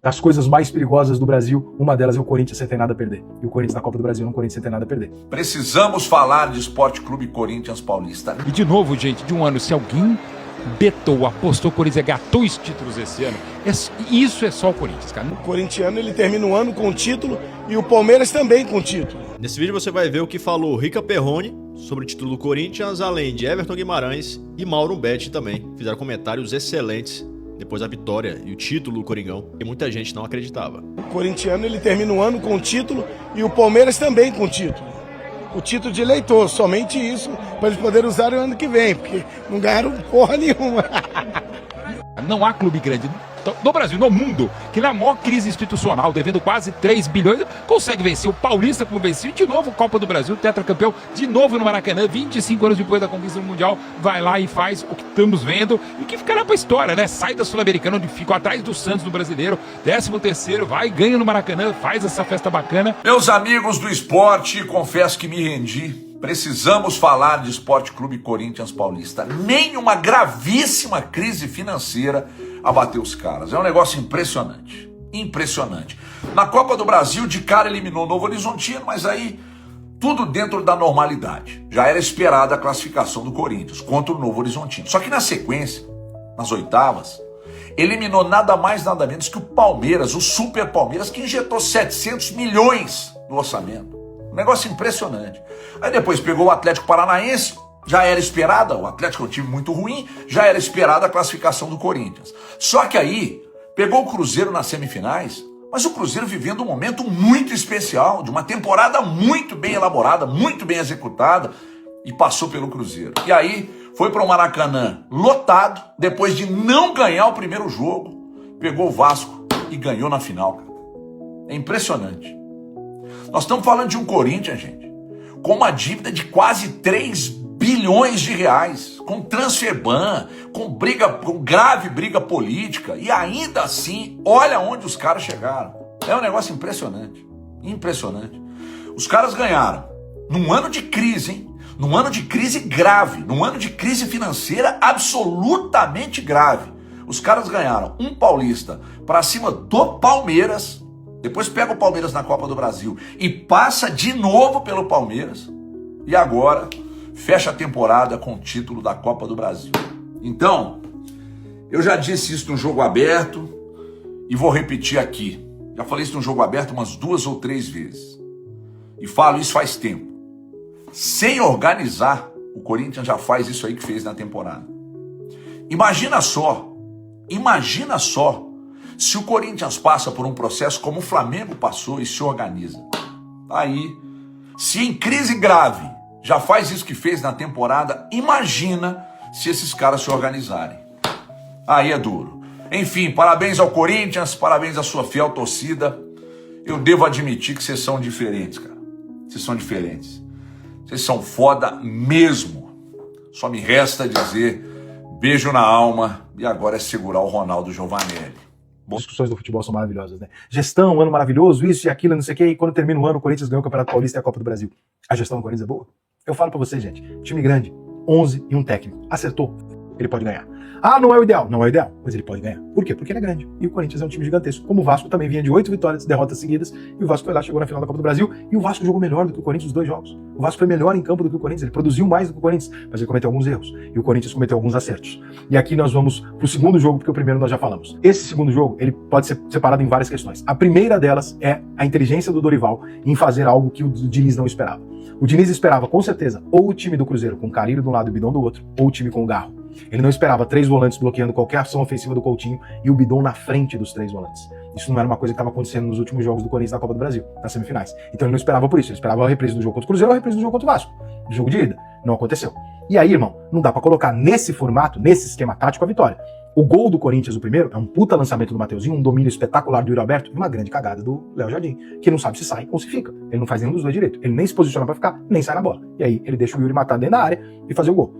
das coisas mais perigosas do Brasil, uma delas é o Corinthians sem ter nada a perder. E o Corinthians na Copa do Brasil é um Corinthians sem ter nada a perder. Precisamos falar de Esporte Clube Corinthians Paulista. E de novo, gente, de um ano, se alguém betou, apostou, o Corinthians ganhar 2 títulos esse ano, isso é só o Corinthians, cara. O corintiano, ele termina o ano com título e o Palmeiras também com título. Nesse vídeo você vai ver o que falou Rica Perrone sobre o título do Corinthians, além de Everton Guimarães e Mauro Betti também. Fizeram comentários excelentes depois da vitória e o título do Coringão, e muita gente não acreditava. O corintiano, ele termina o ano com título e o Palmeiras também com título. O título de eleitor, somente isso, para eles poderem usar o ano que vem, porque não ganharam porra nenhuma. Não há clube grande no Brasil, no mundo, que na maior crise institucional, devendo quase 3 bilhões, consegue vencer o Paulista como venceu, de novo Copa do Brasil, tetracampeão, de novo no Maracanã, 25 anos depois da conquista do Mundial, vai lá e faz o que estamos vendo e que ficará pra história, né? Sai da Sul-Americana, onde ficou atrás do Santos no Brasileiro, 13º, vai, ganha no Maracanã, faz essa festa bacana. Meus amigos do esporte, confesso que me rendi. Precisamos falar de Esporte Clube Corinthians Paulista. Nenhuma gravíssima crise financeira abateu os caras. É um negócio impressionante. Impressionante. Na Copa do Brasil, de cara eliminou o Novo Horizontino, mas aí tudo dentro da normalidade. Já era esperada a classificação do Corinthians contra o Novo Horizontino. Só que na sequência, nas oitavas, eliminou nada mais nada menos que o Palmeiras, o Super Palmeiras, que injetou 700 milhões no orçamento. Um negócio impressionante. Aí depois pegou o Atlético Paranaense, já era esperada, o Atlético é um time muito ruim, já era esperada a classificação do Corinthians. Só que aí pegou o Cruzeiro nas semifinais, mas o Cruzeiro vivendo um momento muito especial, de uma temporada muito bem elaborada, muito bem executada, e passou pelo Cruzeiro. E aí foi para o Maracanã lotado, depois de não ganhar o primeiro jogo, pegou o Vasco e ganhou na final, cara. É impressionante. Nós estamos falando de um Corinthians, gente, com uma dívida de quase 3 bilhões de reais, com transfer ban, com grave briga política, e ainda assim, olha onde os caras chegaram. É um negócio impressionante, impressionante. Os caras ganharam num ano de crise, hein? Num ano de crise grave, num ano de crise financeira absolutamente grave. Os caras ganharam um paulista para cima do Palmeiras. Depois pega o Palmeiras na Copa do Brasil e passa de novo pelo Palmeiras. E agora fecha a temporada com o título da Copa do Brasil. Então, eu já disse isso no Jogo Aberto e vou repetir aqui. Já falei isso no Jogo Aberto umas 2 ou 3 vezes. E falo isso faz tempo. Sem organizar, o Corinthians já faz isso aí que fez na temporada. Imagina só se o Corinthians passa por um processo como o Flamengo passou e se organiza. Aí, se em crise grave já faz isso que fez na temporada, imagina se esses caras se organizarem. Aí é duro. Enfim, parabéns ao Corinthians, parabéns à sua fiel torcida. Eu devo admitir que vocês são diferentes, cara. Vocês são diferentes. Vocês são foda mesmo. Só me resta dizer beijo na alma e agora é segurar o Ronaldo Giovanelli. As discussões do futebol são maravilhosas, né? Gestão, ano maravilhoso, isso e aquilo, não sei o quê. E quando termina o ano, o Corinthians ganhou o Campeonato Paulista e a Copa do Brasil. A gestão do Corinthians é boa? Eu falo pra vocês, gente. Time grande, 11 e um técnico. Acertou. Ele pode ganhar. Ah, não é o ideal. Não é o ideal, mas ele pode ganhar. Por quê? Porque ele é grande. E o Corinthians é um time gigantesco. Como o Vasco também vinha de 8 vitórias, derrotas seguidas. E o Vasco foi lá, chegou na final da Copa do Brasil. E o Vasco jogou melhor do que o Corinthians nos 2 jogos. O Vasco foi melhor em campo do que o Corinthians. Ele produziu mais do que o Corinthians. Mas ele cometeu alguns erros. E o Corinthians cometeu alguns acertos. E aqui nós vamos pro segundo jogo, porque o primeiro nós já falamos. Esse segundo jogo, ele pode ser separado em várias questões. A primeira delas é a inteligência do Dorival em fazer algo que o Diniz não esperava. O Diniz esperava, com certeza, ou o time do Cruzeiro com o Carille de um lado e o Bidon do outro, ou o time com o Garro. Ele não esperava 3 volantes bloqueando qualquer ação ofensiva do Coutinho e o Bidon na frente dos 3 volantes. Isso não era uma coisa que estava acontecendo nos últimos jogos do Corinthians na Copa do Brasil, nas semifinais. Então ele não esperava por isso. Ele esperava a reprise do jogo contra o Cruzeiro ou a reprise do jogo contra o Vasco. Do jogo de ida. Não aconteceu. E aí, irmão, não dá pra colocar nesse formato, nesse esquema tático, a vitória. O gol do Corinthians, o primeiro, é um puta lançamento do Mateuzinho, um domínio espetacular do Yuri Alberto e uma grande cagada do Léo Jardim, que não sabe se sai ou se fica. Ele não faz nenhum dos dois direito. Ele nem se posiciona pra ficar, nem sai na bola. E aí ele deixa o Yuri matar dentro da área e fazer o gol.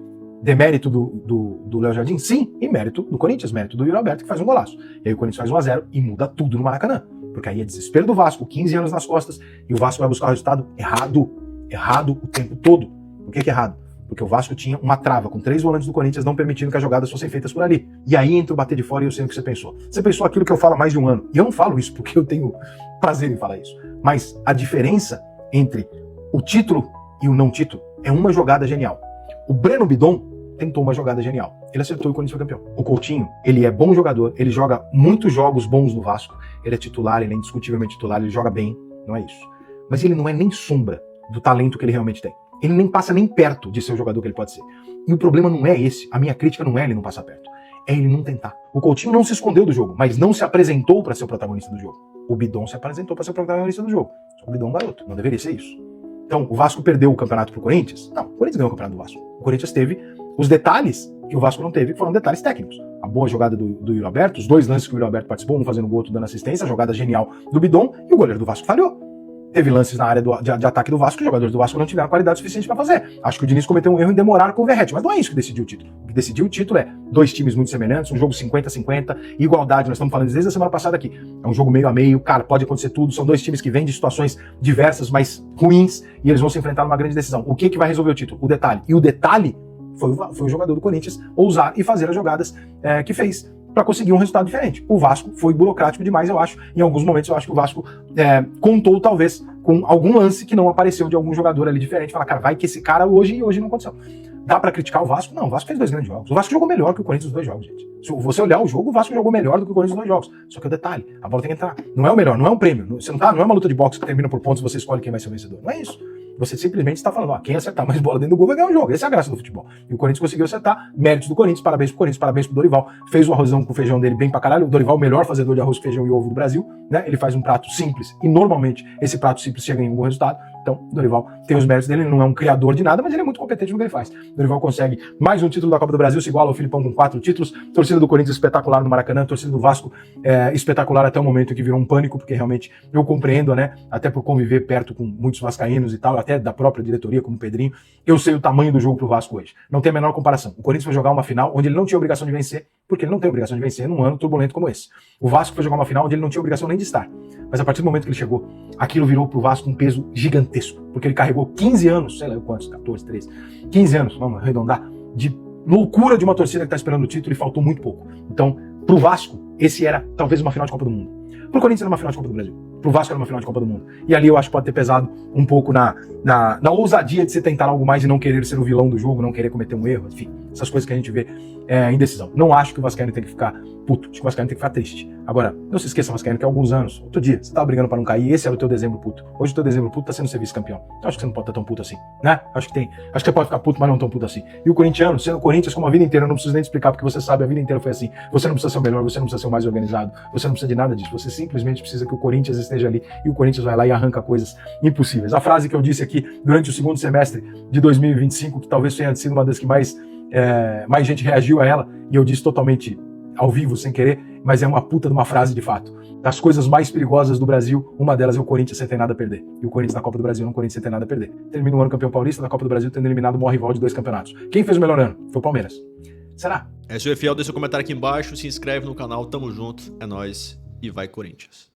Demérito do Léo Jardim? Sim. E mérito do Corinthians, mérito do Yuri Alberto, que faz um golaço. E aí o Corinthians faz 1-0 e muda tudo no Maracanã. Porque aí é desespero do Vasco, 15 anos nas costas, e o Vasco vai buscar o resultado errado. Errado o tempo todo. Por que é errado? Porque o Vasco tinha uma trava com 3 volantes do Corinthians não permitindo que as jogadas fossem feitas por ali. E aí entra o bater de fora e eu sei o que você pensou. Você pensou aquilo que eu falo há mais de um ano. E eu não falo isso porque eu tenho prazer em falar isso. Mas a diferença entre o título e o não título é uma jogada genial. O Breno Bidon tentou uma jogada genial. Ele acertou e o Corinthians foi campeão. O Coutinho, ele é bom jogador, ele joga muitos jogos bons no Vasco, ele é titular, ele é indiscutivelmente titular, ele joga bem, não é isso. Mas ele não é nem sombra do talento que ele realmente tem. Ele nem passa nem perto de ser o jogador que ele pode ser. E o problema não é esse, a minha crítica não é ele não passar perto, é ele não tentar. O Coutinho não se escondeu do jogo, mas não se apresentou para ser o protagonista do jogo. O Bidon se apresentou para ser o protagonista do jogo. Só que o Bidon é um garoto, não deveria ser isso. Então, o Vasco perdeu o campeonato pro Corinthians? Não, o Corinthians ganhou o campeonato do Vasco. O Corinthians teve os detalhes que o Vasco não teve, que foram detalhes técnicos. A boa jogada do Yuri Alberto, os 2 lances que o Yuri Alberto participou, um fazendo gol, outro dando assistência, a jogada genial do Bidon, e o goleiro do Vasco falhou. Teve lances na área de ataque do Vasco, que os jogadores do Vasco não tiveram qualidade suficiente para fazer. Acho que o Diniz cometeu um erro em demorar com o Verratti, mas não é isso que decidiu o título. O que decidiu o título é 2 times muito semelhantes, um jogo 50-50, igualdade, nós estamos falando desde a semana passada aqui. É um jogo meio a meio, cara, pode acontecer tudo, são 2 times que vêm de situações diversas, mas ruins, e eles vão se enfrentar numa grande decisão. O que vai resolver o título? O detalhe. E o detalhe foi o jogador do Corinthians ousar e fazer as jogadas que fez para conseguir um resultado diferente. O Vasco foi burocrático demais, eu acho. Em alguns momentos eu acho que o Vasco contou, talvez, com algum lance que não apareceu de algum jogador ali diferente. Fala, cara, vai que esse cara hoje não aconteceu. Dá pra criticar o Vasco? Não, o Vasco fez 2 grandes jogos. O Vasco jogou melhor que o Corinthians nos 2 jogos, gente. Se você olhar o jogo, o Vasco jogou melhor do que o Corinthians nos 2 jogos. Só que o detalhe, a bola tem que entrar. Não é o melhor, não é um prêmio. Você não é uma luta de boxe que termina por pontos e você escolhe quem vai ser o vencedor. Não é isso. Você simplesmente está falando, quem acertar mais bola dentro do gol vai ganhar o jogo. Essa é a graça do futebol. E o Corinthians conseguiu acertar. Méritos do Corinthians, parabéns pro Dorival. Fez o arrozão com o feijão dele bem pra caralho. O Dorival, o melhor fazedor de arroz, feijão e ovo do Brasil, né? Ele faz um prato simples e normalmente esse prato simples chega em um bom resultado. Então, o Dorival tem os méritos dele, ele não é um criador de nada, mas ele é muito competente no que ele faz. O Dorival consegue mais um título da Copa do Brasil, se iguala ao Filipão com 4 títulos. Torcida do Corinthians espetacular no Maracanã, torcida do Vasco espetacular até o momento que virou um pânico, porque realmente eu compreendo, né? Até por conviver perto com muitos vascaínos e tal, até da própria diretoria, como o Pedrinho, eu sei o tamanho do jogo pro Vasco hoje. Não tem a menor comparação. O Corinthians foi jogar uma final onde ele não tinha obrigação de vencer, porque ele não tem obrigação de vencer num ano turbulento como esse. O Vasco foi jogar uma final onde ele não tinha obrigação nem de estar. Mas a partir do momento que ele chegou, aquilo virou pro Vasco um peso gigantesco, porque ele carregou 15 anos, sei lá quantos, 14, 13, 15 anos, vamos arredondar, de loucura de uma torcida que tá esperando o título e faltou muito pouco. Então, pro Vasco, esse era talvez uma final de Copa do Mundo. Pro Corinthians era uma final de Copa do Brasil. Pro Vasco era uma final de Copa do Mundo. E ali eu acho que pode ter pesado um pouco na ousadia de se tentar algo mais e não querer ser o vilão do jogo, não querer cometer um erro, enfim, essas coisas que a gente vê em decisão. Não acho que o Vascaíno tem que ficar puto, acho que o Vascaíno tem que ficar triste. Agora, não se esqueça, Vascaíno, que há alguns anos, outro dia, você tava brigando pra não cair, esse era o teu dezembro puto. Hoje o teu dezembro puto tá sendo ser vice-campeão. Então acho que você não pode estar tão puto assim, né? Acho que você pode ficar puto, mas não tão puto assim. E o corintiano, sendo Corinthians como a vida inteira, eu não preciso nem te explicar, porque você sabe, a vida inteira foi assim. Você não precisa ser o melhor, você não precisa ser o mais organizado, você não precisa de nada disso, você simplesmente precisa que o Corinthians esteja ali e o Corinthians vai lá e arranca coisas impossíveis. A frase que eu disse aqui durante o segundo semestre de 2025, que talvez tenha sido uma das que mais gente reagiu a ela, e eu disse totalmente ao vivo, sem querer, mas é uma puta de uma frase de fato. Das coisas mais perigosas do Brasil, uma delas é o Corinthians sem ter nada a perder. E o Corinthians na Copa do Brasil não, o Corinthians sem ter nada a perder. Termina o ano campeão paulista na Copa do Brasil, tendo eliminado o maior rival de 2 campeonatos. Quem fez o melhor ano? Foi o Palmeiras. Será? Se você é fiel, deixa seu comentário aqui embaixo, se inscreve no canal, tamo junto, é nóis e vai Corinthians.